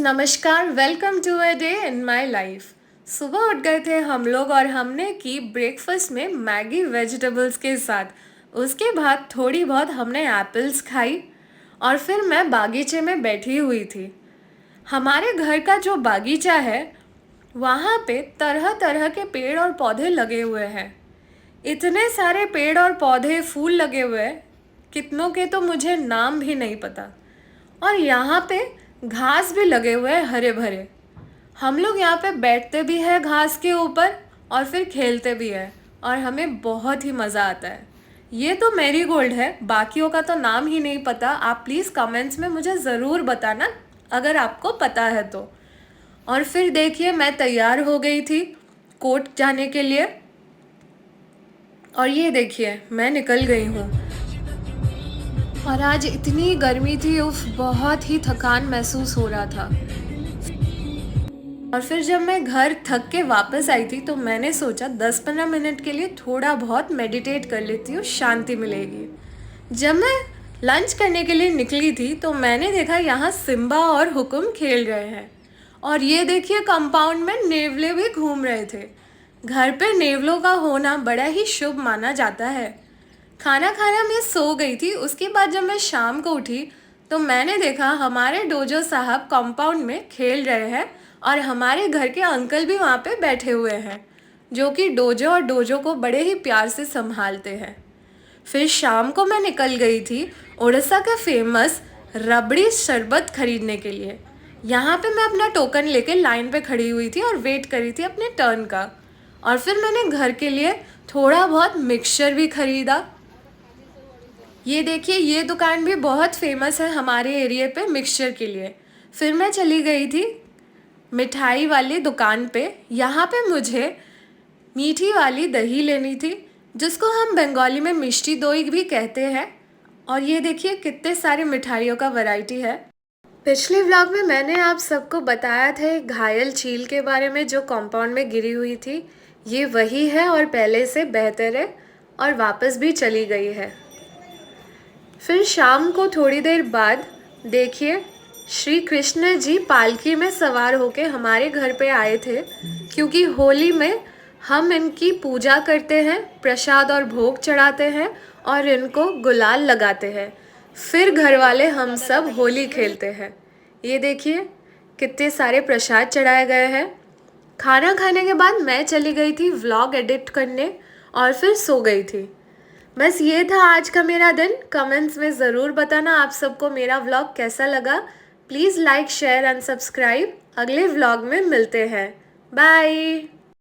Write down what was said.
नमस्कार। Welcome to a day in my life. सुबह उठ गए थे हम लोग और हमने की ब्रेकफास्ट में मैगी वेजिटेबल्स के साथ। उसके बाद थोड़ी बहुत हमने एप्पल्स खाई और फिर मैं बागीचे में बैठी हुई थी। हमारे घर का जो बागीचा है वहाँ पे तरह तरह के पेड़ और पौधे लगे हुए हैं। इतने सारे पेड़ और पौधे फूल लगे हुए हैं, कितनों के तो मुझे नाम भी नहीं पता। और यहाँ पे घास भी लगे हुए हैं हरे भरे। हम लोग यहाँ पे बैठते भी हैं घास के ऊपर और फिर खेलते भी हैं और हमें बहुत ही मज़ा आता है। ये तो मैरीगोल्ड है, बाकियों का तो नाम ही नहीं पता। आप प्लीज़ कमेंट्स में मुझे ज़रूर बताना अगर आपको पता है तो। और फिर देखिए मैं तैयार हो गई थी कोर्ट जाने के लिए और ये देखिए मैं निकल गई हूँ। और आज इतनी गर्मी थी, उफ, बहुत ही थकान महसूस हो रहा था। और फिर जब मैं घर थक के वापस आई थी तो मैंने सोचा 10-15 मिनट के लिए थोड़ा बहुत मेडिटेट कर लेती हूँ, शांति मिलेगी। जब मैं लंच करने के लिए निकली थी तो मैंने देखा यहाँ सिम्बा और हुकुम खेल रहे हैं। और ये देखिए कंपाउंड में नेवले भी घूम रहे थे। घर पे नेवलों का होना बड़ा ही शुभ माना जाता है। खाना खाना मैं सो गई थी। उसके बाद जब मैं शाम को उठी तो मैंने देखा हमारे डोजो साहब कंपाउंड में खेल रहे हैं और हमारे घर के अंकल भी वहाँ पे बैठे हुए हैं, जो कि डोजो और डोजो को बड़े ही प्यार से संभालते हैं। फिर शाम को मैं निकल गई थी उड़ीसा का फेमस रबड़ी शरबत खरीदने के लिए। यहाँ पे मैं अपना टोकन लेके लाइन पे खड़ी हुई थी और वेट करी थी अपने टर्न का। और फिर मैंने घर के लिए थोड़ा बहुत मिक्सचर भी खरीदा। ये देखिए ये दुकान भी बहुत फेमस है हमारे एरिया पे मिक्सचर के लिए। फिर मैं चली गई थी मिठाई वाली दुकान पे। यहाँ पे मुझे मीठी वाली दही लेनी थी, जिसको हम बंगाली में मिष्टी दोई भी कहते हैं। और ये देखिए कितने सारे मिठाइयों का वैरायटी है। पिछले व्लॉग में मैंने आप सबको बताया था एक घायल चील के बारे में जो कंपाउंड में गिरी हुई थी। ये वही है और पहले से बेहतर है और वापस भी चली गई है। फिर शाम को थोड़ी देर बाद देखिए श्री कृष्ण जी पालकी में सवार होके हमारे घर पे आए थे, क्योंकि होली में हम इनकी पूजा करते हैं, प्रसाद और भोग चढ़ाते हैं और इनको गुलाल लगाते हैं। फिर घर वाले हम सब होली खेलते हैं। ये देखिए कितने सारे प्रसाद चढ़ाए गए हैं। खाना खाने के बाद मैं चली गई थी व्लॉग एडिट करने और फिर सो गई थी। बस ये था आज का मेरा दिन। कमेंट्स में ज़रूर बताना आप सबको मेरा व्लॉग कैसा लगा। Please like share and subscribe. अगले व्लॉग में मिलते हैं। बाय।